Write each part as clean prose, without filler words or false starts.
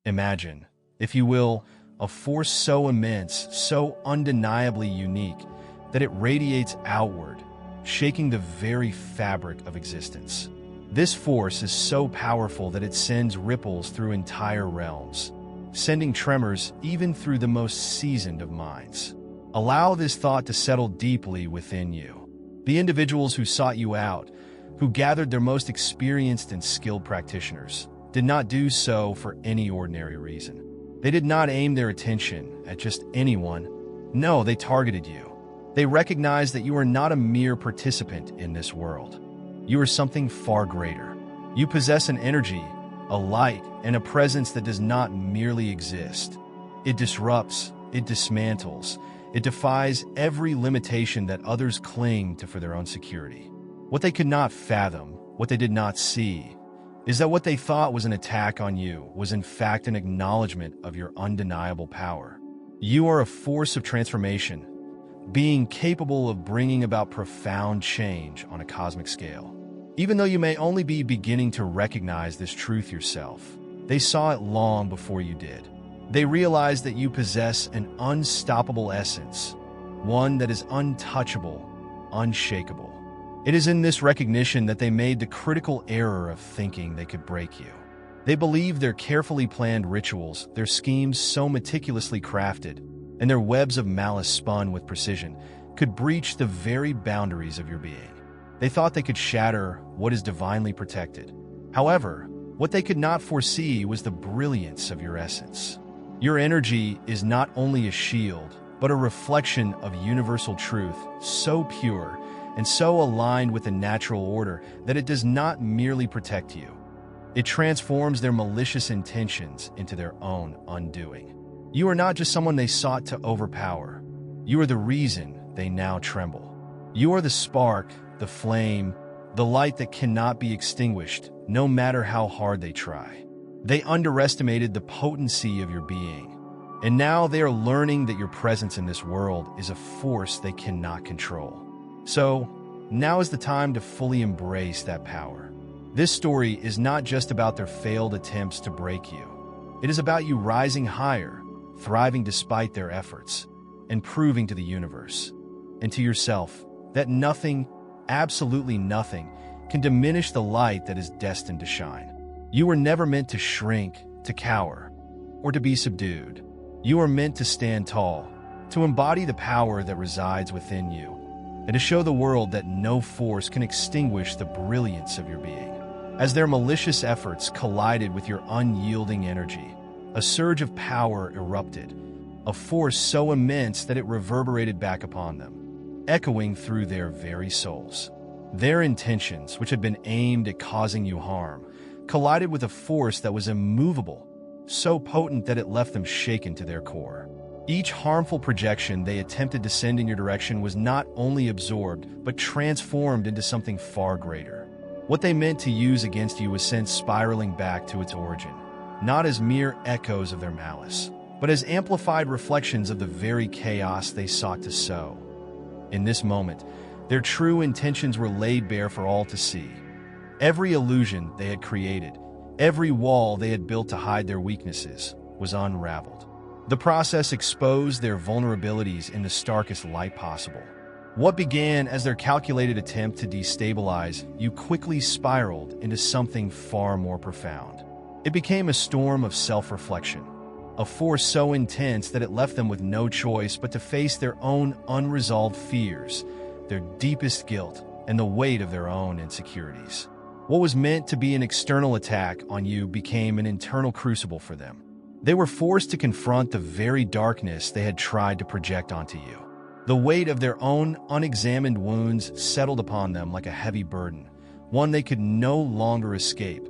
Imagine, if you will, a force so immense, so undeniably unique, that it radiates outward, shaking the very fabric of existence. This force is so powerful that it sends ripples through entire realms, sending tremors even through the most seasoned of minds. Allow this thought to settle deeply within you. The individuals who sought you out, who gathered their most experienced and skilled practitioners, did not do so for any ordinary reason. They did not aim their attention at just anyone. No, they targeted you. They recognized that you are not a mere participant in this world. You are something far greater. You possess an energy, a light, and a presence that does not merely exist. It disrupts, it dismantles, it defies every limitation that others cling to for their own security. What they could not fathom, what they did not see, is that what they thought was an attack on you was in fact an acknowledgement of your undeniable power. You are a force of transformation, being capable of bringing about profound change on a cosmic scale. Even though you may only be beginning to recognize this truth yourself, they saw it long before you did. They realized that you possess an unstoppable essence, one that is untouchable, unshakable. It is in this recognition that they made the critical error of thinking they could break you. They believed their carefully planned rituals, their schemes so meticulously crafted, and their webs of malice spun with precision, could breach the very boundaries of your being. They thought they could shatter what is divinely protected. However, what they could not foresee was the brilliance of your essence. Your energy is not only a shield, but a reflection of universal truth, so pure and so aligned with the natural order that it does not merely protect you. It transforms their malicious intentions into their own undoing. You are not just someone they sought to overpower. You are the reason they now tremble. You are the spark, the flame, the light that cannot be extinguished, no matter how hard they try. They underestimated the potency of your being, and now they are learning that your presence in this world is a force they cannot control. So, now is the time to fully embrace that power. This story is not just about their failed attempts to break you. It is about you rising higher, thriving despite their efforts, and proving to the universe and to yourself that nothing, absolutely nothing, can diminish the light that is destined to shine. You were never meant to shrink, to cower, or to be subdued. You are meant to stand tall, to embody the power that resides within you, and to show the world that no force can extinguish the brilliance of your being. As their malicious efforts collided with your unyielding energy, a surge of power erupted, a force so immense that it reverberated back upon them, echoing through their very souls. Their intentions, which had been aimed at causing you harm, collided with a force that was immovable, so potent that it left them shaken to their core. Each harmful projection they attempted to send in your direction was not only absorbed, but transformed into something far greater. What they meant to use against you was sent spiraling back to its origin, not as mere echoes of their malice, but as amplified reflections of the very chaos they sought to sow. In this moment, their true intentions were laid bare for all to see. Every illusion they had created, every wall they had built to hide their weaknesses, was unraveled. The process exposed their vulnerabilities in the starkest light possible. What began as their calculated attempt to destabilize you quickly spiraled into something far more profound. It became a storm of self-reflection, a force so intense that it left them with no choice but to face their own unresolved fears, their deepest guilt, and the weight of their own insecurities. What was meant to be an external attack on you became an internal crucible for them. They were forced to confront the very darkness they had tried to project onto you. The weight of their own unexamined wounds settled upon them like a heavy burden, one they could no longer escape,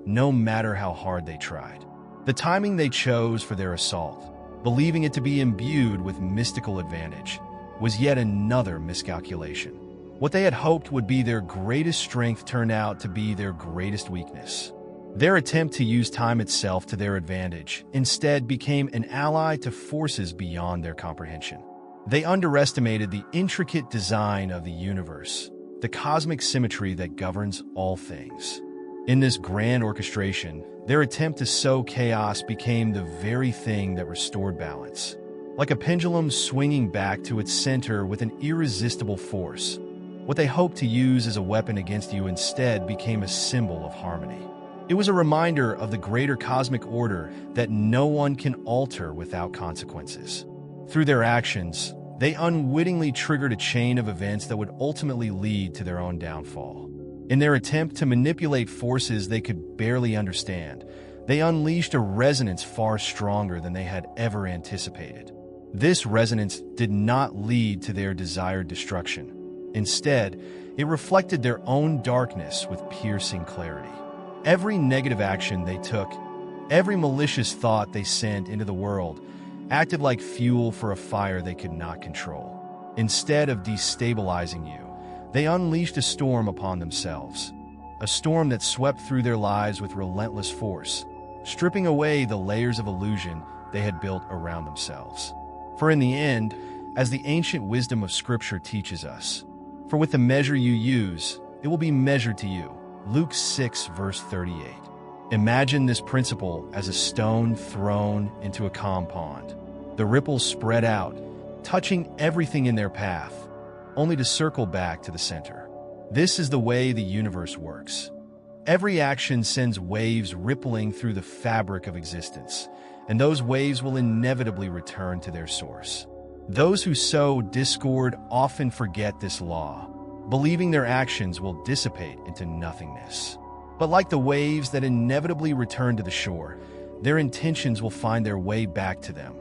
no matter how hard they tried. The timing they chose for their assault, believing it to be imbued with mystical advantage, was yet another miscalculation. What they had hoped would be their greatest strength turned out to be their greatest weakness. Their attempt to use time itself to their advantage instead became an ally to forces beyond their comprehension. They underestimated the intricate design of the universe, the cosmic symmetry that governs all things. In this grand orchestration, Their attempt to sow chaos became the very thing that restored balance. Like a pendulum swinging back to its center with an irresistible force, what they hoped to use as a weapon against you instead became a symbol of harmony. It was a reminder of the greater cosmic order that no one can alter without consequences. Through their actions, they unwittingly triggered a chain of events that would ultimately lead to their own downfall. In their attempt to manipulate forces they could barely understand, they unleashed a resonance far stronger than they had ever anticipated. This resonance did not lead to their desired destruction. Instead, it reflected their own darkness with piercing clarity. Every negative action they took, every malicious thought they sent into the world, acted like fuel for a fire they could not control. Instead of destabilizing you, they unleashed a storm upon themselves, a storm that swept through their lives with relentless force, stripping away the layers of illusion they had built around themselves. For in the end, as the ancient wisdom of Scripture teaches us, for with the measure you use, it will be measured to you. Luke 6, verse 38. Imagine this principle as a stone thrown into a calm pond. The ripples spread out, touching everything in their path, only to circle back to the center. This is the way the universe works. Every action sends waves rippling through the fabric of existence, and those waves will inevitably return to their source. Those who sow discord often forget this law, believing their actions will dissipate into nothingness. But like the waves that inevitably return to the shore, their intentions will find their way back to them,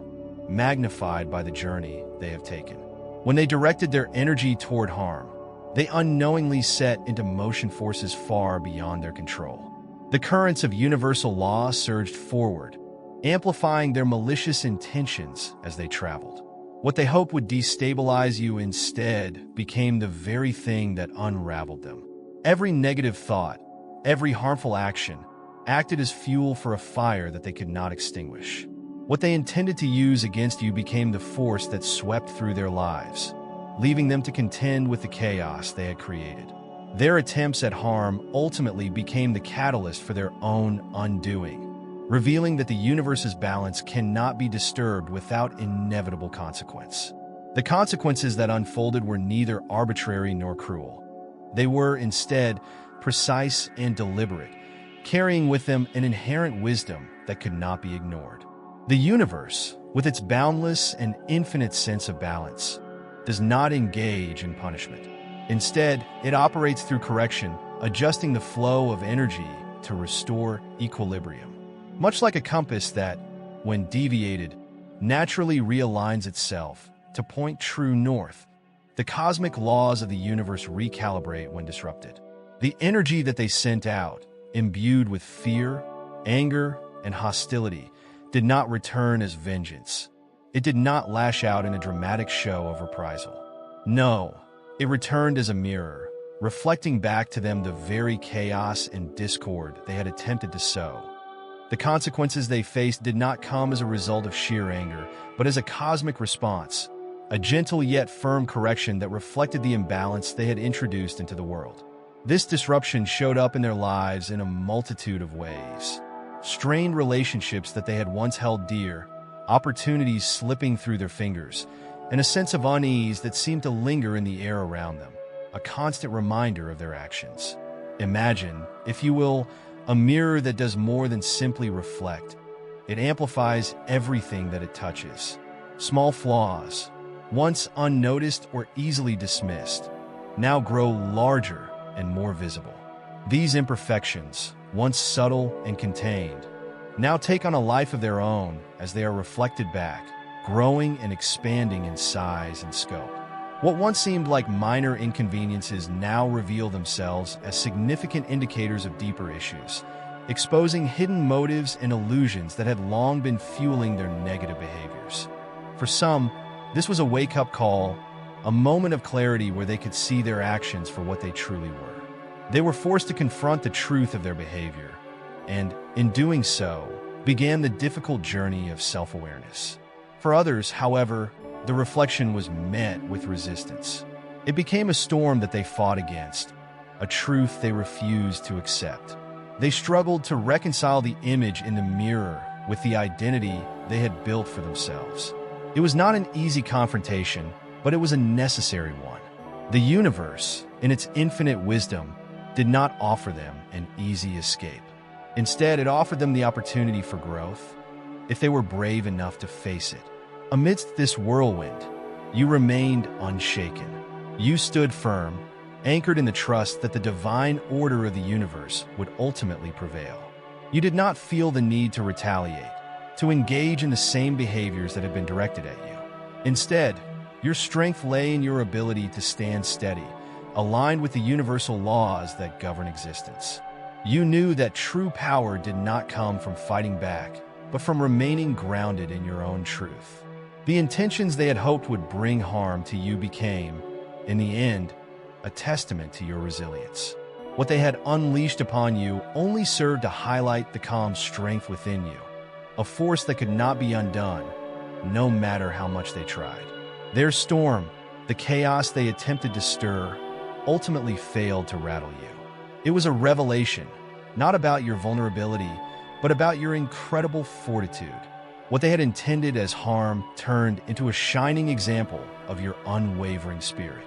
magnified by the journey they have taken. When they directed their energy toward harm, they unknowingly set into motion forces far beyond their control. The currents of universal law surged forward, amplifying their malicious intentions as they traveled. What they hoped would destabilize you instead became the very thing that unraveled them. Every negative thought, every harmful action, acted as fuel for a fire that they could not extinguish. What they intended to use against you became the force that swept through their lives, leaving them to contend with the chaos they had created. Their attempts at harm ultimately became the catalyst for their own undoing, revealing that the universe's balance cannot be disturbed without inevitable consequence. The consequences that unfolded were neither arbitrary nor cruel. They were, instead, precise and deliberate, carrying with them an inherent wisdom that could not be ignored. The universe, with its boundless and infinite sense of balance, does not engage in punishment. Instead, it operates through correction, adjusting the flow of energy to restore equilibrium. Much like a compass that, when deviated, naturally realigns itself to point true north, the cosmic laws of the universe recalibrate when disrupted. The energy that they sent out, imbued with fear, anger, and hostility, did not return as vengeance. It did not lash out in a dramatic show of reprisal. No, it returned as a mirror, reflecting back to them the very chaos and discord they had attempted to sow. The consequences they faced did not come as a result of sheer anger, but as a cosmic response, a gentle yet firm correction that reflected the imbalance they had introduced into the world. This disruption showed up in their lives in a multitude of ways. Strained relationships that they had once held dear, opportunities slipping through their fingers, and a sense of unease that seemed to linger in the air around them, a constant reminder of their actions. Imagine, if you will, a mirror that does more than simply reflect. It amplifies everything that it touches. Small flaws, once unnoticed or easily dismissed, now grow larger and more visible. These imperfections, once subtle and contained, now take on a life of their own as they are reflected back, growing and expanding in size and scope. What once seemed like minor inconveniences now reveal themselves as significant indicators of deeper issues, exposing hidden motives and illusions that had long been fueling their negative behaviors. For some, this was a wake-up call, a moment of clarity where they could see their actions for what they truly were. They were forced to confront the truth of their behavior, and, in doing so, began the difficult journey of self-awareness. For others, however, the reflection was met with resistance. It became a storm that they fought against, a truth they refused to accept. They struggled to reconcile the image in the mirror with the identity they had built for themselves. It was not an easy confrontation, but it was a necessary one. The universe, in its infinite wisdom, did not offer them an easy escape. Instead, it offered them the opportunity for growth, if they were brave enough to face it. Amidst this whirlwind, you remained unshaken. You stood firm, anchored in the trust that the divine order of the universe would ultimately prevail. You did not feel the need to retaliate, to engage in the same behaviors that had been directed at you. Instead, your strength lay in your ability to stand steady, aligned with the universal laws that govern existence. You knew that true power did not come from fighting back, but from remaining grounded in your own truth. The intentions they had hoped would bring harm to you became, in the end, a testament to your resilience. What they had unleashed upon you only served to highlight the calm strength within you, a force that could not be undone, no matter how much they tried. Their storm, the chaos they attempted to stir, ultimately failed to rattle you. It was a revelation, not about your vulnerability, but about your incredible fortitude. What they had intended as harm turned into a shining example of your unwavering spirit.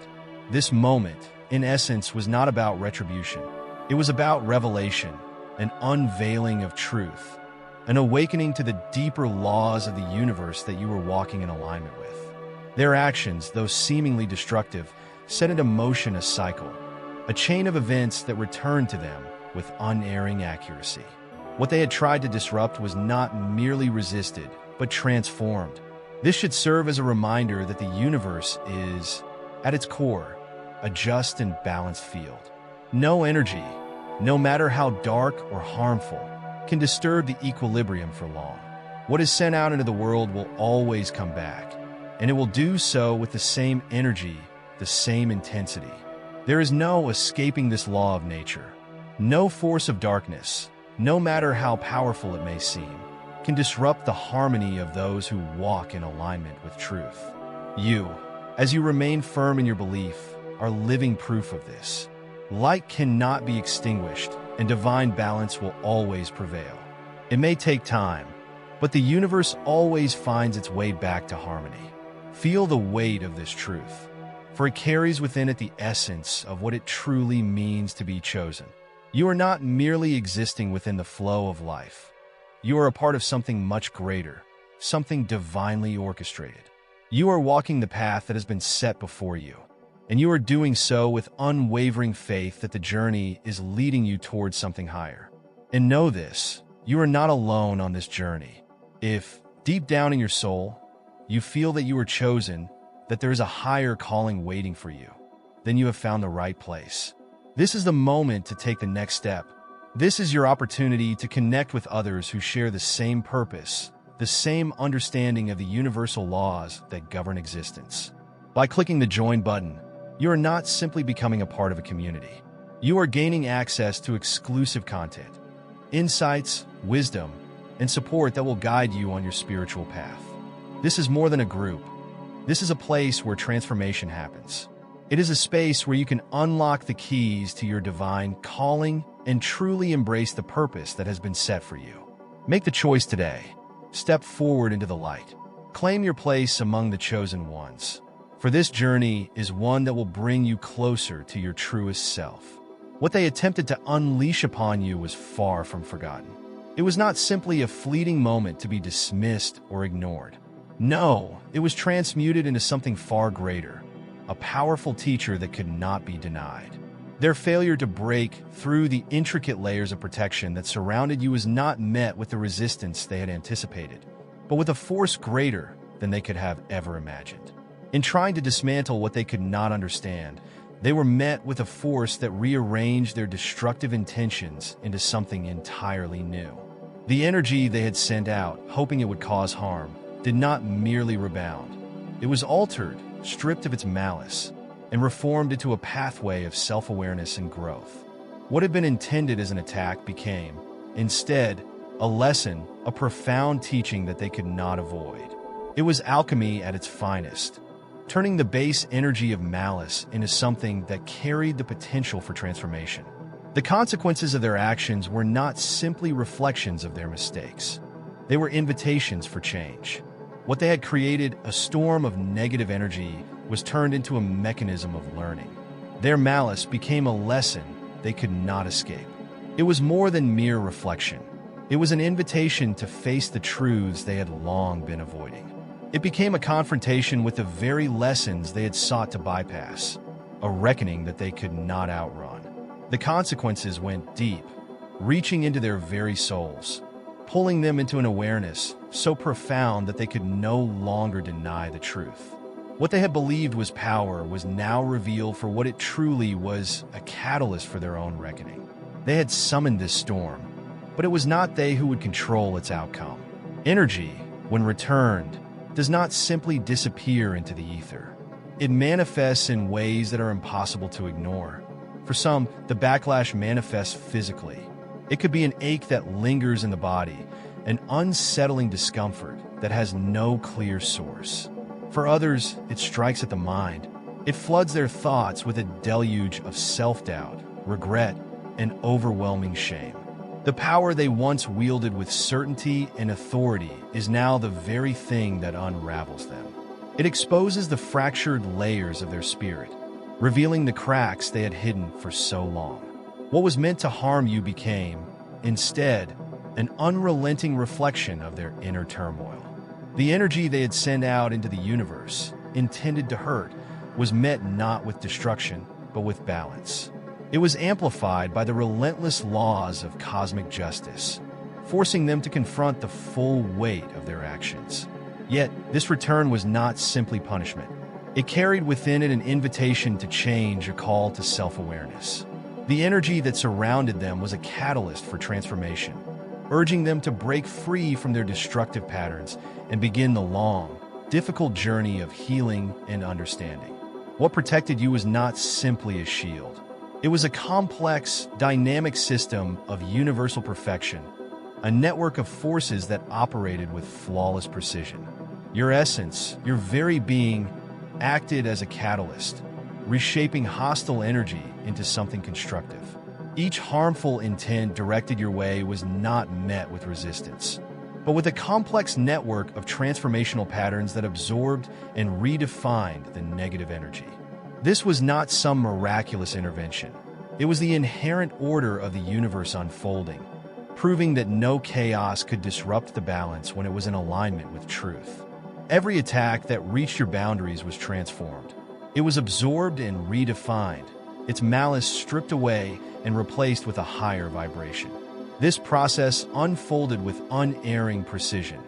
This moment, in essence, was not about retribution. It was about revelation, an unveiling of truth, an awakening to the deeper laws of the universe that you were walking in alignment with. Their actions, though seemingly destructive, set into motion a cycle, a chain of events that returned to them with unerring accuracy. What they had tried to disrupt was not merely resisted, but transformed. This should serve as a reminder that the universe is, at its core, a just and balanced field. No energy, no matter how dark or harmful, can disturb the equilibrium for long. What is sent out into the world will always come back, and it will do so with the same energy, the same intensity. There is no escaping this law of nature. No force of darkness, no matter how powerful it may seem, can disrupt the harmony of those who walk in alignment with truth. You, as you remain firm in your belief, are living proof of this. Light cannot be extinguished, and divine balance will always prevail. It may take time, but the universe always finds its way back to harmony. Feel the weight of this truth, for it carries within it the essence of what it truly means to be chosen. You are not merely existing within the flow of life. You are a part of something much greater, something divinely orchestrated. You are walking the path that has been set before you, and you are doing so with unwavering faith that the journey is leading you towards something higher. And know this, you are not alone on this journey. If, deep down in your soul, you feel that you are chosen, that there is a higher calling waiting for you, then you have found the right place. This is the moment to take the next step. This is your opportunity to connect with others who share the same purpose, the same understanding of the universal laws that govern existence. By clicking the Join button, you are not simply becoming a part of a community. You are gaining access to exclusive content, insights, wisdom, and support that will guide you on your spiritual path. This is more than a group. This is a place where transformation happens. It is a space where you can unlock the keys to your divine calling and truly embrace the purpose that has been set for you. Make the choice today. Step forward into the light. Claim your place among the chosen ones. For this journey is one that will bring you closer to your truest self. What they attempted to unleash upon you was far from forgotten. It was not simply a fleeting moment to be dismissed or ignored. No, it was transmuted into something far greater, a powerful teacher that could not be denied. Their failure to break through the intricate layers of protection that surrounded you was not met with the resistance they had anticipated, but with a force greater than they could have ever imagined. In trying to dismantle what they could not understand, they were met with a force that rearranged their destructive intentions into something entirely new. The energy they had sent out, hoping it would cause harm, did not merely rebound. It was altered, stripped of its malice, and reformed into a pathway of self-awareness and growth. What had been intended as an attack became, instead, a lesson, a profound teaching that they could not avoid. It was alchemy at its finest, turning the base energy of malice into something that carried the potential for transformation. The consequences of their actions were not simply reflections of their mistakes. They were invitations for change. What they had created, a storm of negative energy, was turned into a mechanism of learning. Their malice became a lesson they could not escape. It was more than mere reflection. It was an invitation to face the truths they had long been avoiding. It became a confrontation with the very lessons they had sought to bypass, a reckoning that they could not outrun. The consequences went deep, reaching into their very souls, pulling them into an awareness so profound that they could no longer deny the truth. What they had believed was power was now revealed for what it truly was, a catalyst for their own reckoning. They had summoned this storm, but it was not they who would control its outcome. Energy, when returned, does not simply disappear into the ether. It manifests in ways that are impossible to ignore. For some, the backlash manifests physically. It could be an ache that lingers in the body, an unsettling discomfort that has no clear source. For others, it strikes at the mind. It floods their thoughts with a deluge of self-doubt, regret, and overwhelming shame. The power they once wielded with certainty and authority is now the very thing that unravels them. It exposes the fractured layers of their spirit, revealing the cracks they had hidden for so long. What was meant to harm you became, instead, an unrelenting reflection of their inner turmoil. The energy they had sent out into the universe, intended to hurt, was met not with destruction, but with balance. It was amplified by the relentless laws of cosmic justice, forcing them to confront the full weight of their actions. Yet, this return was not simply punishment. It carried within it an invitation to change, a call to self-awareness. The energy that surrounded them was a catalyst for transformation, urging them to break free from their destructive patterns and begin the long, difficult journey of healing and understanding. What protected you was not simply a shield. It was a complex, dynamic system of universal perfection, a network of forces that operated with flawless precision. Your essence, your very being, acted as a catalyst, reshaping hostile energy into something constructive. Each harmful intent directed your way was not met with resistance, but with a complex network of transformational patterns that absorbed and redefined the negative energy. This was not some miraculous intervention. It was the inherent order of the universe unfolding, proving that no chaos could disrupt the balance when it was in alignment with truth. Every attack that reached your boundaries was transformed. It was absorbed and redefined, its malice stripped away and replaced with a higher vibration. This process unfolded with unerring precision,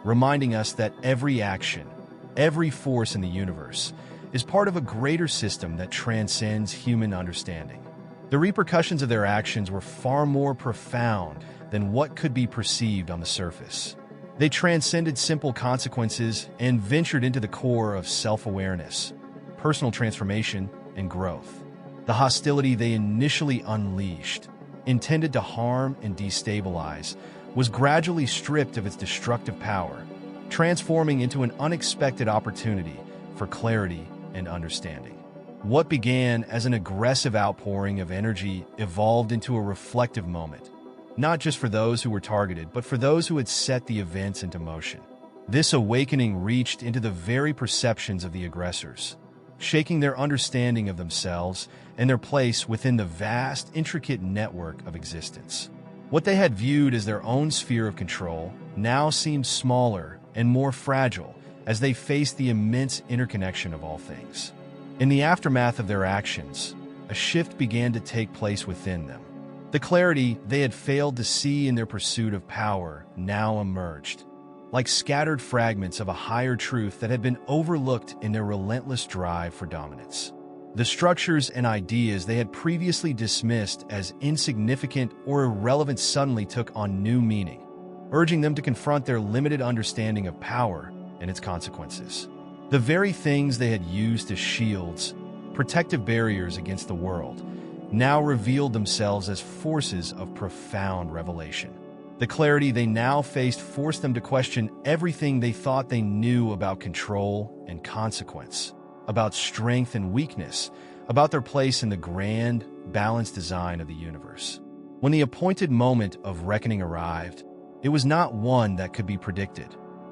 reminding us that every action, every force in the universe, is part of a greater system that transcends human understanding. The repercussions of their actions were far more profound than what could be perceived on the surface. They transcended simple consequences and ventured into the core of self-awareness, personal transformation, and growth. The hostility they initially unleashed, intended to harm and destabilize, was gradually stripped of its destructive power, transforming into an unexpected opportunity for clarity and understanding. What began as an aggressive outpouring of energy evolved into a reflective moment, not just for those who were targeted, but for those who had set the events into motion. This awakening reached into the very perceptions of the aggressors, shaking their understanding of themselves and their place within the vast, intricate network of existence. What they had viewed as their own sphere of control now seemed smaller and more fragile as they faced the immense interconnection of all things. In the aftermath of their actions, a shift began to take place within them. The clarity they had failed to see in their pursuit of power now emerged, like scattered fragments of a higher truth that had been overlooked in their relentless drive for dominance. The structures and ideas they had previously dismissed as insignificant or irrelevant suddenly took on new meaning, urging them to confront their limited understanding of power and its consequences. The very things they had used as shields, protective barriers against the world, now revealed themselves as forces of profound revelation. The clarity they now faced forced them to question everything they thought they knew about control and consequence, about strength and weakness, about their place in the grand, balanced design of the universe. When the appointed moment of reckoning arrived, it was not one that could be predicted.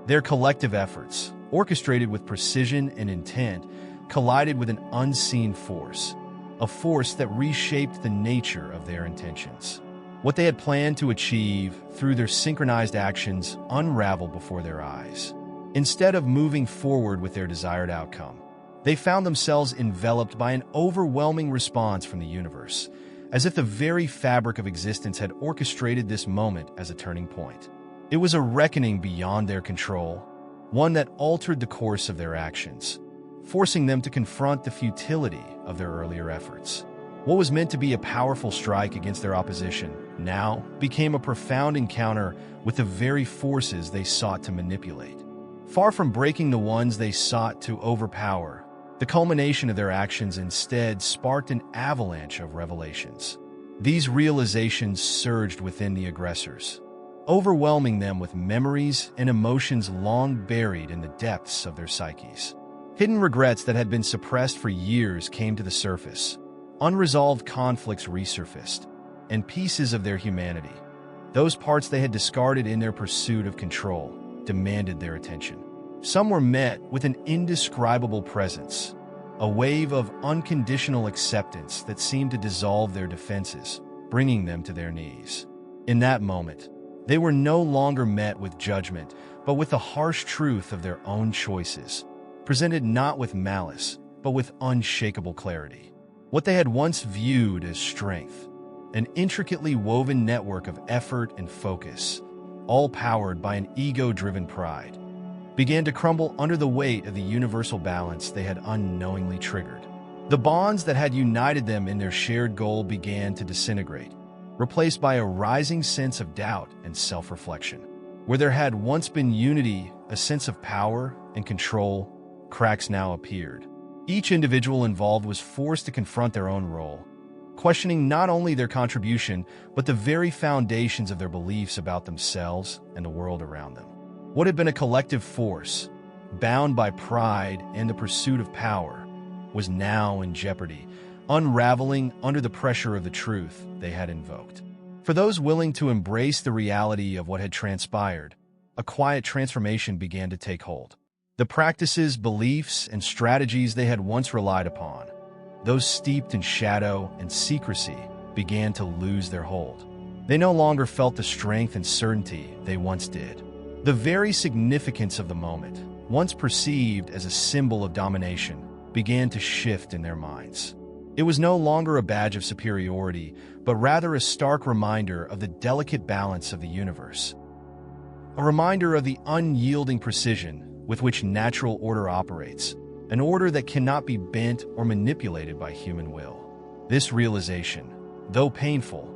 Their collective efforts, orchestrated with precision and intent, collided with an unseen force, a force that reshaped the nature of their intentions. What they had planned to achieve through their synchronized actions unraveled before their eyes. Instead of moving forward with their desired outcome, they found themselves enveloped by an overwhelming response from the universe, as if the very fabric of existence had orchestrated this moment as a turning point. It was a reckoning beyond their control, one that altered the course of their actions, forcing them to confront the futility of their earlier efforts. What was meant to be a powerful strike against their opposition now became a profound encounter with the very forces they sought to manipulate. Far from breaking the ones they sought to overpower, the culmination of their actions instead sparked an avalanche of revelations. These realizations surged within the aggressors, overwhelming them with memories and emotions long buried in the depths of their psyches. Hidden regrets that had been suppressed for years came to the surface. Unresolved conflicts resurfaced, and pieces of their humanity, those parts they had discarded in their pursuit of control, demanded their attention. Some were met with an indescribable presence, a wave of unconditional acceptance that seemed to dissolve their defenses, bringing them to their knees. In that moment, they were no longer met with judgment, but with the harsh truth of their own choices, presented not with malice, but with unshakable clarity. What they had once viewed as strength, an intricately woven network of effort and focus, all powered by an ego-driven pride, began to crumble under the weight of the universal balance they had unknowingly triggered. The bonds that had united them in their shared goal began to disintegrate, replaced by a rising sense of doubt and self-reflection. Where there had once been unity, a sense of power and control, cracks now appeared. Each individual involved was forced to confront their own role, questioning not only their contribution, but the very foundations of their beliefs about themselves and the world around them. What had been a collective force, bound by pride and the pursuit of power, was now in jeopardy, unraveling under the pressure of the truth they had invoked. For those willing to embrace the reality of what had transpired, a quiet transformation began to take hold. The practices, beliefs, and strategies they had once relied upon, those steeped in shadow and secrecy, began to lose their hold. They no longer felt the strength and certainty they once did. The very significance of the moment, once perceived as a symbol of domination, began to shift in their minds. It was no longer a badge of superiority, but rather a stark reminder of the delicate balance of the universe. A reminder of the unyielding precision with which natural order operates, an order that cannot be bent or manipulated by human will. This realization, though painful,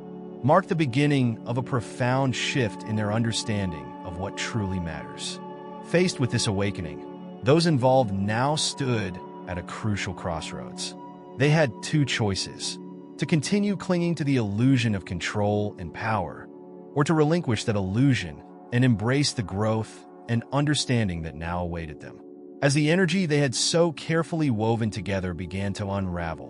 marked the beginning of a profound shift in their understanding of what truly matters. Faced with this awakening, those involved now stood at a crucial crossroads. They had two choices: to continue clinging to the illusion of control and power, or to relinquish that illusion and embrace the growth and understanding that now awaited them. As the energy they had so carefully woven together began to unravel,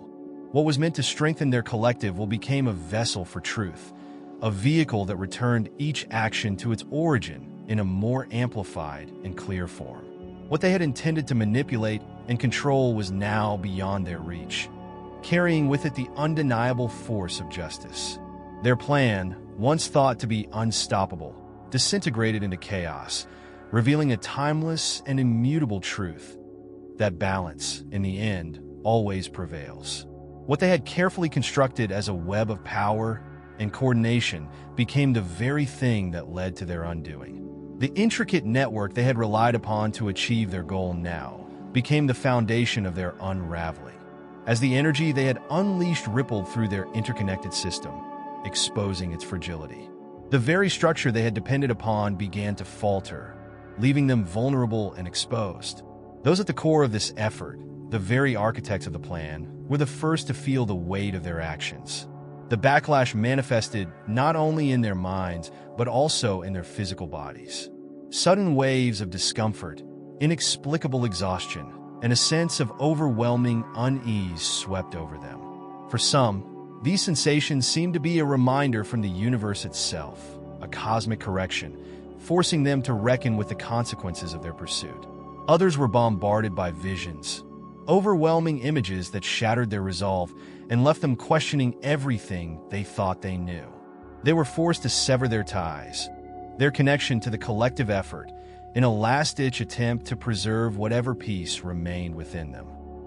what was meant to strengthen their collective will became a vessel for truth, a vehicle that returned each action to its origin in a more amplified and clear form. What they had intended to manipulate and control was now beyond their reach, carrying with it the undeniable force of justice. Their plan, once thought to be unstoppable, disintegrated into chaos, revealing a timeless and immutable truth: that balance, in the end, always prevails. What they had carefully constructed as a web of power and coordination became the very thing that led to their undoing. The intricate network they had relied upon to achieve their goal now became the foundation of their unraveling, as the energy they had unleashed rippled through their interconnected system, exposing its fragility. The very structure they had depended upon began to falter, leaving them vulnerable and exposed. Those at the core of this effort, the very architects of the plan, were the first to feel the weight of their actions. The backlash manifested not only in their minds, but also in their physical bodies. Sudden waves of discomfort, inexplicable exhaustion, and a sense of overwhelming unease swept over them. For some, These sensations seemed to be a reminder from the universe itself, a cosmic correction, forcing them to reckon with the consequences of their pursuit. Others were bombarded by visions, overwhelming images that shattered their resolve and left them questioning everything they thought they knew. They were forced to sever their ties, their connection to the collective effort, in a last-ditch attempt to preserve whatever peace remained within them.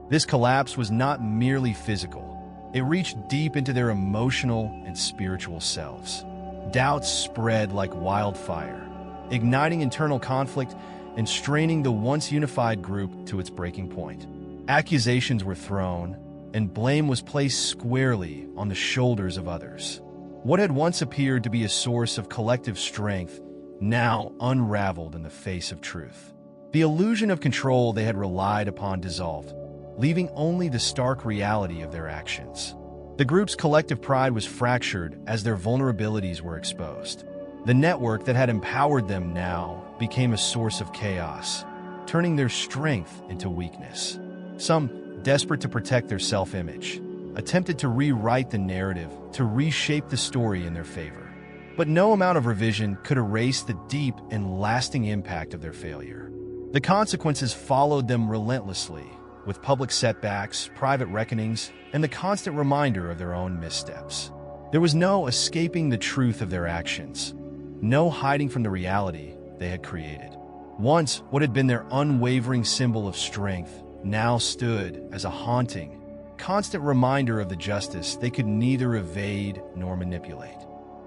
This collapse was not merely physical. It reached deep into their emotional and spiritual selves. Doubts spread like wildfire, igniting internal conflict and straining the once unified group to its breaking point. Accusations were thrown, and blame was placed squarely on the shoulders of others. What had once appeared to be a source of collective strength now unraveled in the face of truth. The illusion of control they had relied upon dissolved, leaving only the stark reality of their actions. The group's collective pride was fractured as their vulnerabilities were exposed. The network that had empowered them now became a source of chaos, turning their strength into weakness. Some, desperate to protect their self-image, attempted to rewrite the narrative, to reshape the story in their favor. But no amount of revision could erase the deep and lasting impact of their failure. The consequences followed them relentlessly, with public setbacks, private reckonings, and the constant reminder of their own missteps. There was no escaping the truth of their actions, no hiding from the reality they had created. Once, what had been their unwavering symbol of strength now stood as a haunting, constant reminder of the justice they could neither evade nor manipulate.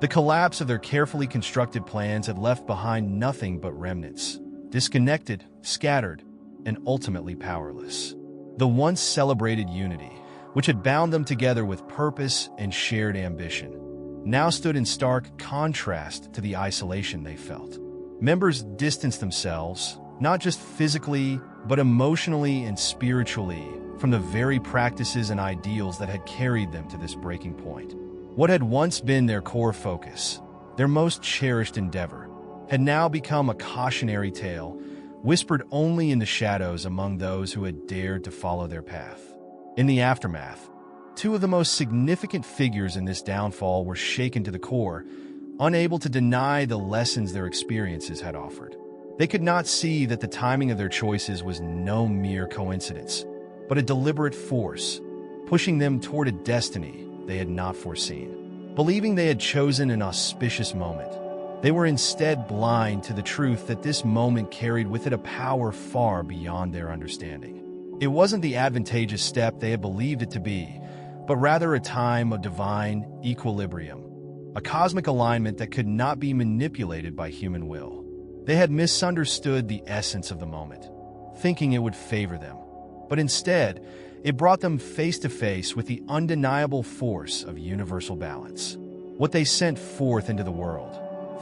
The collapse of their carefully constructed plans had left behind nothing but remnants, disconnected, scattered, and ultimately powerless. The once celebrated unity, which had bound them together with purpose and shared ambition, now stood in stark contrast to the isolation they felt. Members distanced themselves, not just physically, but emotionally and spiritually, from the very practices and ideals that had carried them to this breaking point. What had once been their core focus, their most cherished endeavor, had now become a cautionary tale, whispered only in the shadows among those who had dared to follow their path. In the aftermath, two of the most significant figures in this downfall were shaken to the core, unable to deny the lessons their experiences had offered. They could not see that the timing of their choices was no mere coincidence, but a deliberate force, pushing them toward a destiny they had not foreseen. Believing they had chosen an auspicious moment, they were instead blind to the truth that this moment carried with it a power far beyond their understanding. It wasn't the advantageous step they had believed it to be, but rather a time of divine equilibrium, a cosmic alignment that could not be manipulated by human will. They had misunderstood the essence of the moment, thinking it would favor them, but instead, it brought them face to face with the undeniable force of universal balance. What they sent forth into the world,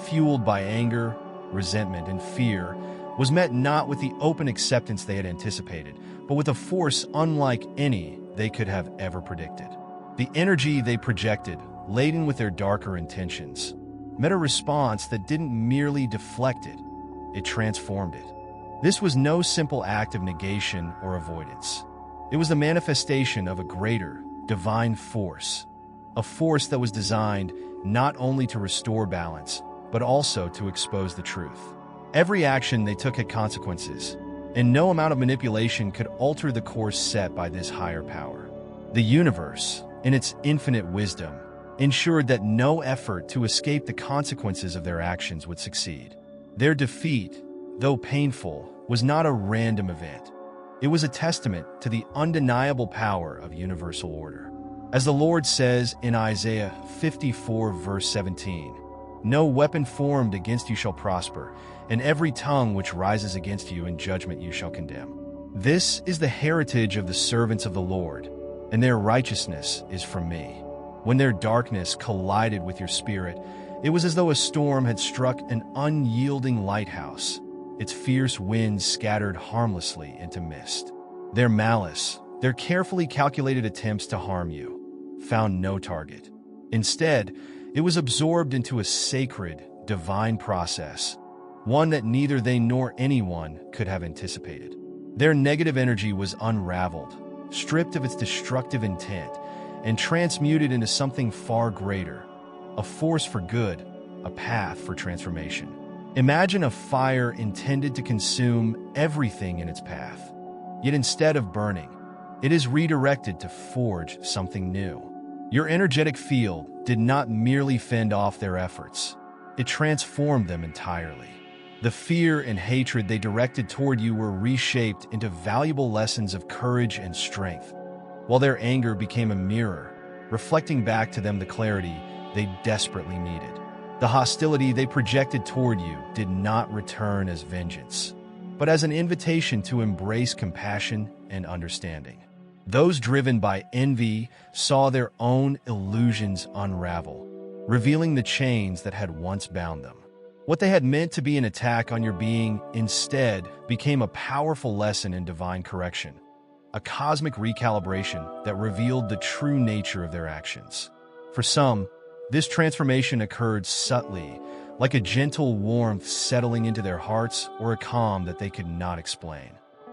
fueled by anger, resentment, and fear, was met not with the open acceptance they had anticipated, but with a force unlike any they could have ever predicted. The energy they projected, laden with their darker intentions, met a response that didn't merely deflect it, it transformed it. This was no simple act of negation or avoidance. It was the manifestation of a greater, divine force, a force that was designed not only to restore balance, but also to expose the truth. Every action they took had consequences, and no amount of manipulation could alter the course set by this higher power. The universe, in its infinite wisdom, ensured that no effort to escape the consequences of their actions would succeed. Their defeat, though painful, was not a random event. It was a testament to the undeniable power of universal order. As the Lord says in Isaiah 54 verse 17, "No weapon formed against you shall prosper, and every tongue which rises against you in judgment you shall condemn." This is the heritage of the servants of the Lord, and their righteousness is from me. When their darkness collided with your spirit, it was as though a storm had struck an unyielding lighthouse, its fierce winds scattered harmlessly into mist. Their malice, their carefully calculated attempts to harm you, found no target. Instead, it was absorbed into a sacred, divine process, one that neither they nor anyone could have anticipated. Their negative energy was unraveled, stripped of its destructive intent, and transmuted into something far greater, a force for good, a path for transformation. Imagine a fire intended to consume everything in its path. Yet instead of burning, it is redirected to forge something new. Your energetic field did not merely fend off their efforts. It transformed them entirely. The fear and hatred they directed toward you were reshaped into valuable lessons of courage and strength, while their anger became a mirror, reflecting back to them the clarity they desperately needed. The hostility they projected toward you did not return as vengeance, but as an invitation to embrace compassion and understanding. Those driven by envy saw their own illusions unravel, revealing the chains that had once bound them. What they had meant to be an attack on your being instead became a powerful lesson in divine correction, a cosmic recalibration that revealed the true nature of their actions. For some, this transformation occurred subtly, like a gentle warmth settling into their hearts or a calm that they could not explain.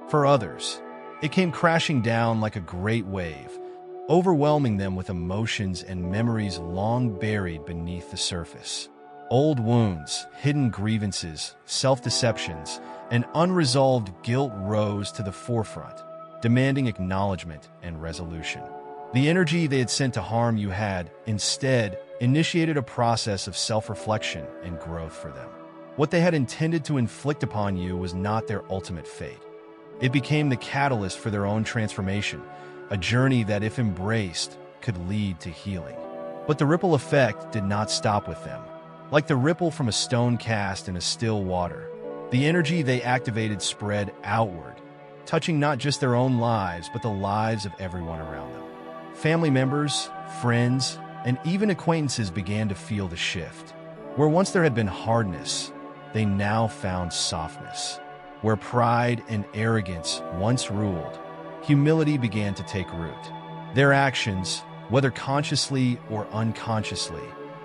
For others, it came crashing down like a great wave, overwhelming them with emotions and memories long buried beneath the surface. Old wounds, hidden grievances, self-deceptions, and unresolved guilt rose to the forefront, demanding acknowledgement and resolution. The energy they had sent to harm you had, instead, initiated a process of self-reflection and growth for them. What they had intended to inflict upon you was not their ultimate fate. It became the catalyst for their own transformation, a journey that, if embraced, could lead to healing. But the ripple effect did not stop with them. Like the ripple from a stone cast in a still water, the energy they activated spread outward, touching not just their own lives, but the lives of everyone around them. Family members, friends, and even acquaintances began to feel the shift. Where once there had been hardness, they now found softness. Where pride and arrogance once ruled, humility began to take root. Their actions, whether consciously or unconsciously,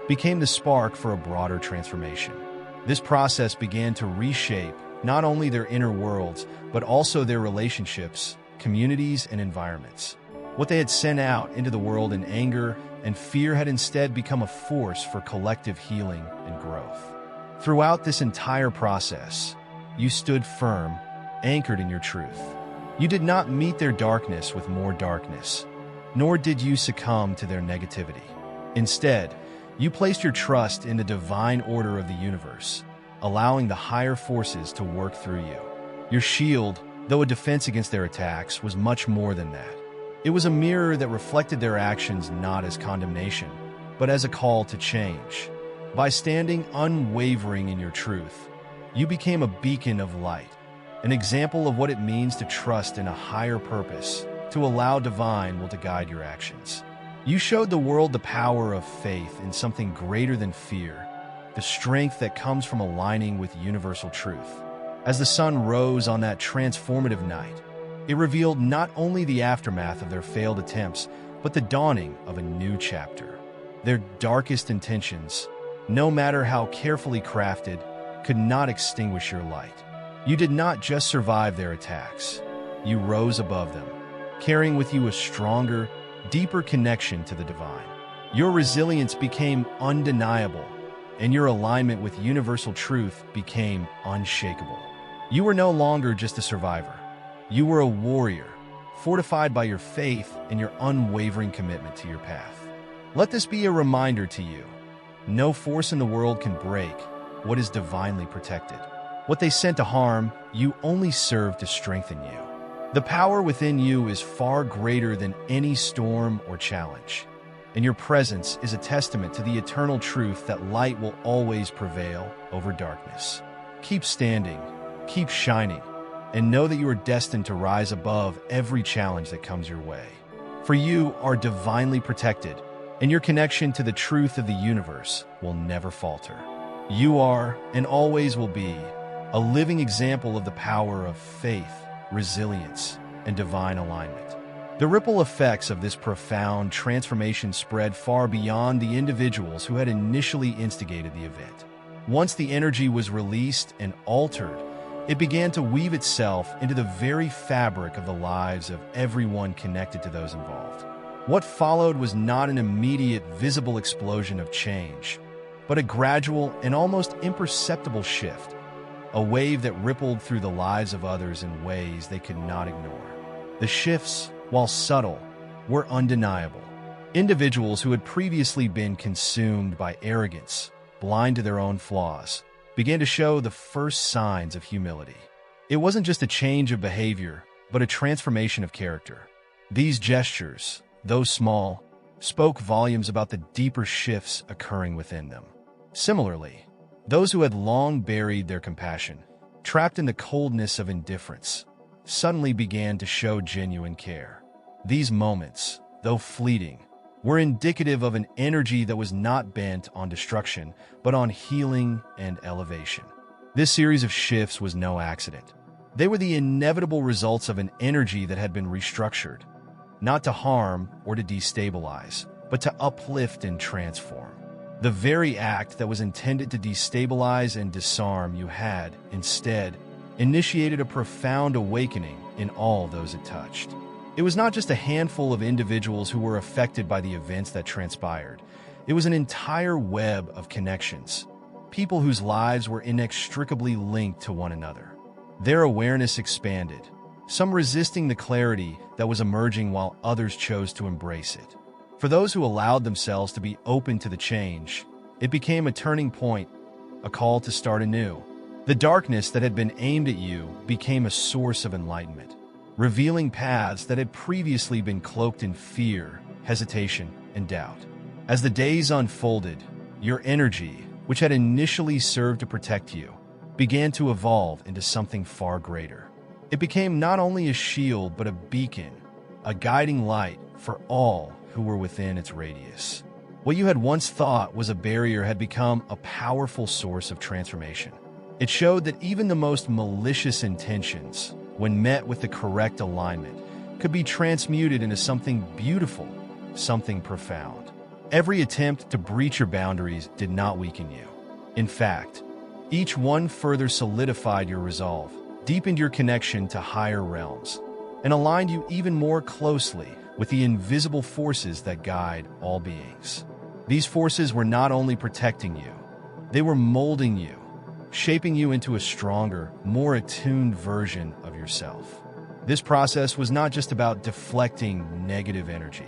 became the spark for a broader transformation. This process began to reshape not only their inner worlds, but also their relationships, communities, and environments. What they had sent out into the world in anger and fear had instead become a force for collective healing and growth. Throughout this entire process, you stood firm, anchored in your truth. You did not meet their darkness with more darkness, nor did you succumb to their negativity. Instead, you placed your trust in the divine order of the universe, allowing the higher forces to work through you. Your shield, though a defense against their attacks, was much more than that. It was a mirror that reflected their actions not as condemnation, but as a call to change. By standing unwavering in your truth, you became a beacon of light, an example of what it means to trust in a higher purpose, to allow divine will to guide your actions. You showed the world the power of faith in something greater than fear, the strength that comes from aligning with universal truth. As the sun rose on that transformative night, it revealed not only the aftermath of their failed attempts, but the dawning of a new chapter. Their darkest intentions, no matter how carefully crafted, could not extinguish your light. You did not just survive their attacks. You rose above them, carrying with you a stronger, deeper connection to the divine. Your resilience became undeniable, and your alignment with universal truth became unshakable. You were no longer just a survivor. You were a warrior, fortified by your faith and your unwavering commitment to your path. Let this be a reminder to you. No force in the world can break what is divinely protected. What they sent to harm, you only serve to strengthen you. The power within you is far greater than any storm or challenge, and your presence is a testament to the eternal truth that light will always prevail over darkness. Keep standing, keep shining, and know that you are destined to rise above every challenge that comes your way. For you are divinely protected, and your connection to the truth of the universe will never falter. You are, and always will be, a living example of the power of faith, resilience, and divine alignment. The ripple effects of this profound transformation spread far beyond the individuals who had initially instigated the event. Once the energy was released and altered, it began to weave itself into the very fabric of the lives of everyone connected to those involved. What followed was not an immediate, visible explosion of change, but a gradual and almost imperceptible shift, a wave that rippled through the lives of others in ways they could not ignore. The shifts, while subtle, were undeniable. Individuals who had previously been consumed by arrogance, blind to their own flaws, began to show the first signs of humility. It wasn't just a change of behavior, but a transformation of character. These gestures, though small, spoke volumes about the deeper shifts occurring within them. Similarly, those who had long buried their compassion, trapped in the coldness of indifference, suddenly began to show genuine care. These moments, though fleeting, were indicative of an energy that was not bent on destruction, but on healing and elevation. This series of shifts was no accident. They were the inevitable results of an energy that had been restructured, not to harm or to destabilize, but to uplift and transform. The very act that was intended to destabilize and disarm you had, instead, initiated a profound awakening in all those it touched. It was not just a handful of individuals who were affected by the events that transpired. It was an entire web of connections, people whose lives were inextricably linked to one another. Their awareness expanded, some resisting the clarity that was emerging while others chose to embrace it. For those who allowed themselves to be open to the change, it became a turning point, a call to start anew. The darkness that had been aimed at you became a source of enlightenment, revealing paths that had previously been cloaked in fear, hesitation, and doubt. As the days unfolded, your energy, which had initially served to protect you, began to evolve into something far greater. It became not only a shield but a beacon, a guiding light for all who were within its radius. What you had once thought was a barrier had become a powerful source of transformation. It showed that even the most malicious intentions, when met with the correct alignment, could be transmuted into something beautiful, something profound. Every attempt to breach your boundaries did not weaken you. In fact, each one further solidified your resolve, deepened your connection to higher realms, and aligned you even more closely with the invisible forces that guide all beings. These forces were not only protecting you, they were molding you, shaping you into a stronger, more attuned version of yourself. This process was not just about deflecting negative energy.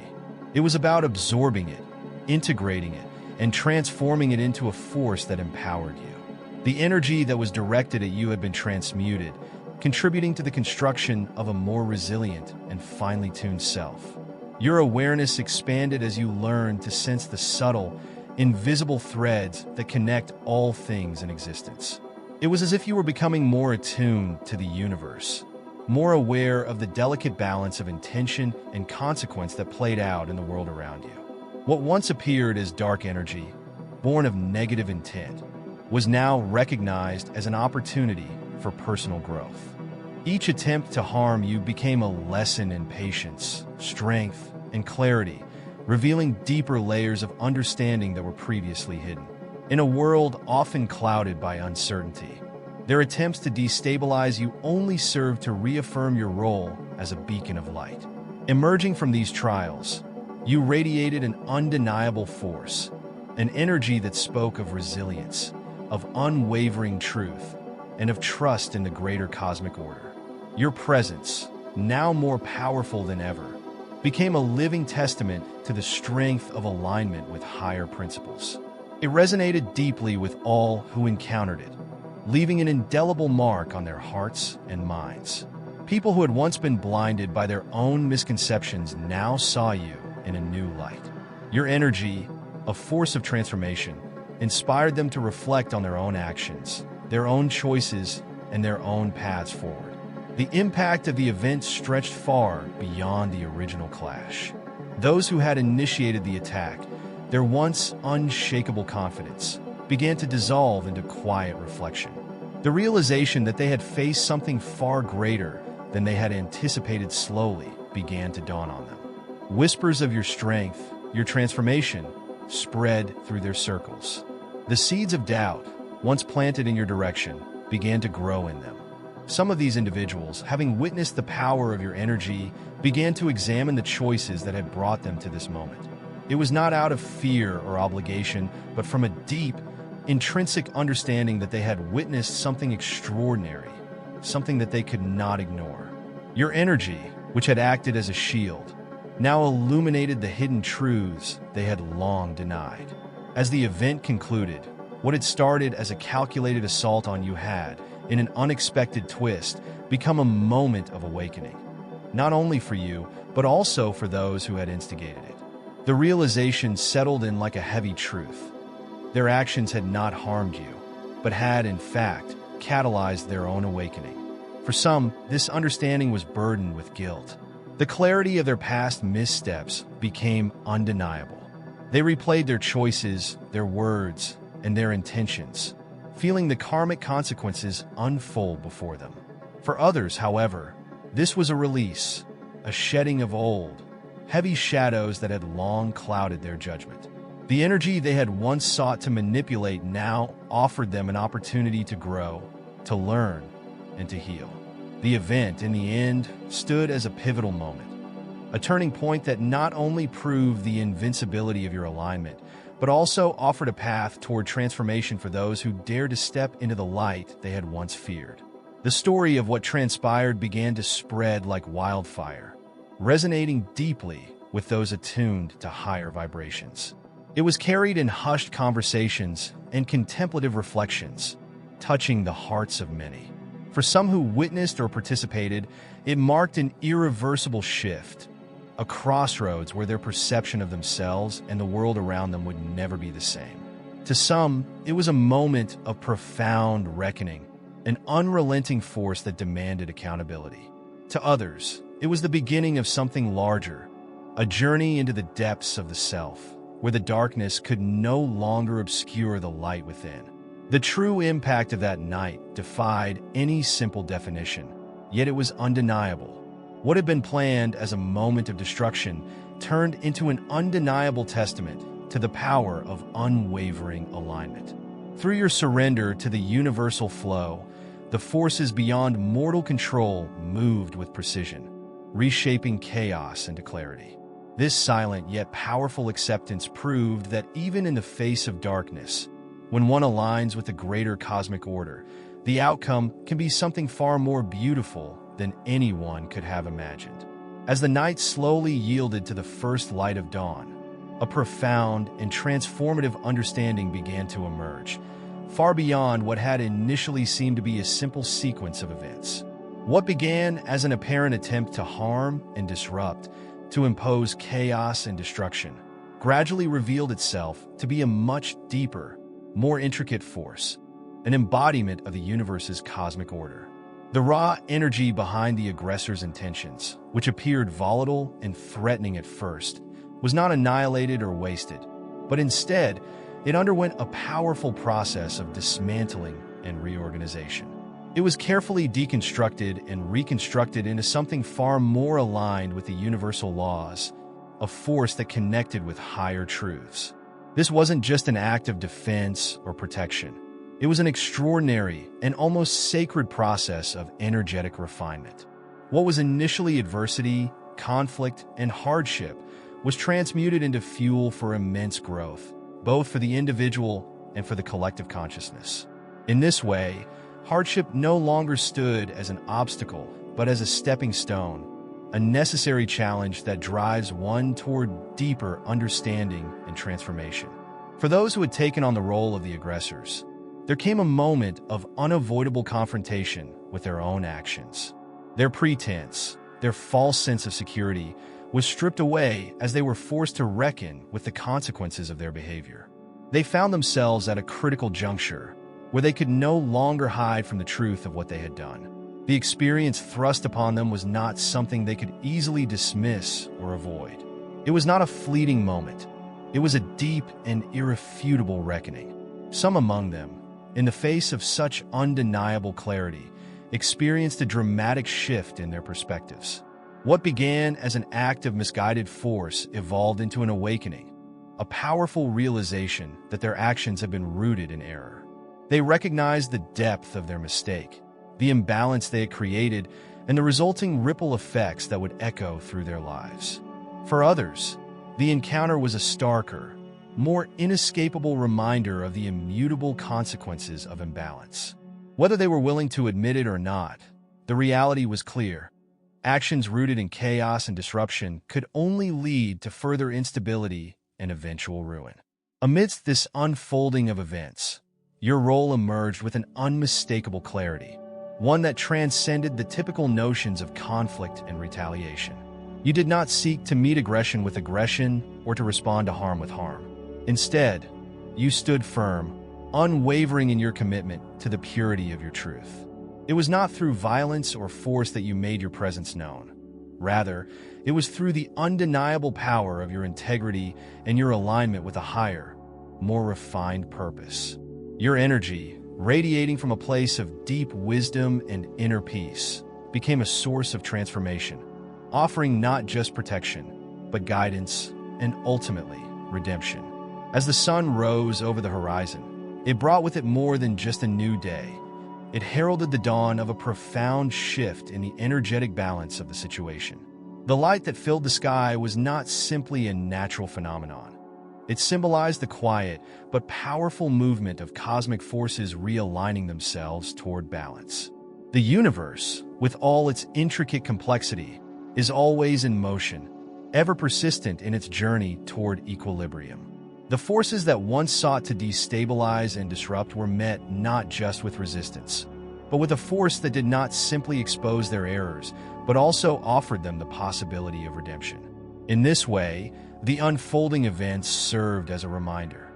It was about absorbing it, integrating it, and transforming it into a force that empowered you. The energy that was directed at you had been transmuted, contributing to the construction of a more resilient and finely tuned self. Your awareness expanded as you learned to sense the subtle, invisible threads that connect all things in existence. It was as if you were becoming more attuned to the universe, more aware of the delicate balance of intention and consequence that played out in the world around you. What once appeared as dark energy, born of negative intent, was now recognized as an opportunity for personal growth. Each attempt to harm you became a lesson in patience, strength, and clarity, revealing deeper layers of understanding that were previously hidden. In a world often clouded by uncertainty, their attempts to destabilize you only served to reaffirm your role as a beacon of light. Emerging from these trials, you radiated an undeniable force, an energy that spoke of resilience, of unwavering truth, and of trust in the greater cosmic order. Your presence, now more powerful than ever, became a living testament to the strength of alignment with higher principles. It resonated deeply with all who encountered it, leaving an indelible mark on their hearts and minds. People who had once been blinded by their own misconceptions now saw you in a new light. Your energy, a force of transformation, inspired them to reflect on their own actions, their own choices, and their own paths forward. The impact of the event stretched far beyond the original clash. Those who had initiated the attack, their once unshakable confidence, began to dissolve into quiet reflection. The realization that they had faced something far greater than they had anticipated slowly began to dawn on them. Whispers of your strength, your transformation, spread through their circles. The seeds of doubt, once planted in your direction, began to grow in them. Some of these individuals, having witnessed the power of your energy, began to examine the choices that had brought them to this moment. It was not out of fear or obligation, but from a deep, intrinsic understanding that they had witnessed something extraordinary, something that they could not ignore. Your energy, which had acted as a shield, now illuminated the hidden truths they had long denied. As the event concluded, what had started as a calculated assault on you had, in an unexpected twist, become a moment of awakening. Not only for you, but also for those who had instigated it. The realization settled in like a heavy truth. Their actions had not harmed you, but had, in fact, catalyzed their own awakening. For some, this understanding was burdened with guilt. The clarity of their past missteps became undeniable. They replayed their choices, their words, and their intentions, feeling the karmic consequences unfold before them. For others, however, this was a release, a shedding of old, heavy shadows that had long clouded their judgment. The energy they had once sought to manipulate now offered them an opportunity to grow, to learn, and to heal. The event, in the end, stood as a pivotal moment, a turning point that not only proved the invincibility of your alignment, but also offered a path toward transformation for those who dared to step into the light they had once feared. The story of what transpired began to spread like wildfire, resonating deeply with those attuned to higher vibrations. It was carried in hushed conversations and contemplative reflections, touching the hearts of many. For some who witnessed or participated, it marked an irreversible shift, a crossroads where their perception of themselves and the world around them would never be the same. To some, it was a moment of profound reckoning, an unrelenting force that demanded accountability. To others, it was the beginning of something larger, a journey into the depths of the self, where the darkness could no longer obscure the light within. The true impact of that night defied any simple definition, yet it was undeniable. What had been planned as a moment of destruction turned into an undeniable testament to the power of unwavering alignment. Through your surrender to the universal flow, the forces beyond mortal control moved with precision, reshaping chaos into clarity. This silent yet powerful acceptance proved that even in the face of darkness, when one aligns with the greater cosmic order, the outcome can be something far more beautiful than anyone could have imagined. As the night slowly yielded to the first light of dawn, a profound and transformative understanding began to emerge, far beyond what had initially seemed to be a simple sequence of events. What began as an apparent attempt to harm and disrupt, to impose chaos and destruction, gradually revealed itself to be a much deeper, more intricate force, an embodiment of the universe's cosmic order. The raw energy behind the aggressor's intentions, which appeared volatile and threatening at first, was not annihilated or wasted, but instead, it underwent a powerful process of dismantling and reorganization. It was carefully deconstructed and reconstructed into something far more aligned with the universal laws, a force that connected with higher truths. This wasn't just an act of defense or protection. It was an extraordinary and almost sacred process of energetic refinement. What was initially adversity, conflict, and hardship was transmuted into fuel for immense growth, both for the individual and for the collective consciousness. In this way, hardship no longer stood as an obstacle, but as a stepping stone, a necessary challenge that drives one toward deeper understanding and transformation. For those who had taken on the role of the aggressors, there came a moment of unavoidable confrontation with their own actions. Their pretense, their false sense of security, was stripped away as they were forced to reckon with the consequences of their behavior. They found themselves at a critical juncture where they could no longer hide from the truth of what they had done. The experience thrust upon them was not something they could easily dismiss or avoid. It was not a fleeting moment. It was a deep and irrefutable reckoning. Some among them, in the face of such undeniable clarity, experienced a dramatic shift in their perspectives. What began as an act of misguided force evolved into an awakening, a powerful realization that their actions had been rooted in error. They recognized the depth of their mistake, the imbalance they had created, and the resulting ripple effects that would echo through their lives. For others, the encounter was a starker, more inescapable reminder of the immutable consequences of imbalance. Whether they were willing to admit it or not, the reality was clear. Actions rooted in chaos and disruption could only lead to further instability and eventual ruin. Amidst this unfolding of events, your role emerged with an unmistakable clarity, one that transcended the typical notions of conflict and retaliation. You did not seek to meet aggression with aggression or to respond to harm with harm. Instead, you stood firm, unwavering in your commitment to the purity of your truth. It was not through violence or force that you made your presence known. Rather, it was through the undeniable power of your integrity and your alignment with a higher, more refined purpose. Your energy, radiating from a place of deep wisdom and inner peace, became a source of transformation, offering not just protection, but guidance and ultimately redemption. As the sun rose over the horizon, it brought with it more than just a new day. It heralded the dawn of a profound shift in the energetic balance of the situation. The light that filled the sky was not simply a natural phenomenon. It symbolized the quiet but powerful movement of cosmic forces realigning themselves toward balance. The universe, with all its intricate complexity, is always in motion, ever persistent in its journey toward equilibrium. The forces that once sought to destabilize and disrupt were met not just with resistance, but with a force that did not simply expose their errors, but also offered them the possibility of redemption. In this way, the unfolding events served as a reminder.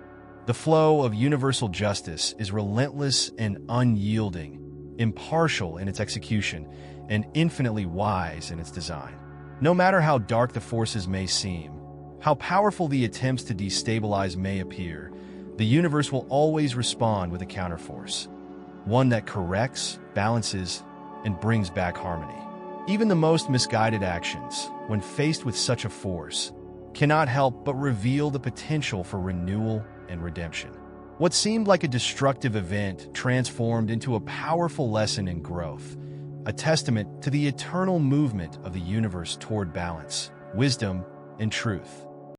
The flow of universal justice is relentless and unyielding, impartial in its execution, and infinitely wise in its design. No matter how dark the forces may seem, how powerful the attempts to destabilize may appear, the universe will always respond with a counterforce, one that corrects, balances, and brings back harmony. Even the most misguided actions, when faced with such a force, cannot help but reveal the potential for renewal and redemption. What seemed like a destructive event transformed into a powerful lesson in growth, a testament to the eternal movement of the universe toward balance, wisdom, and truth.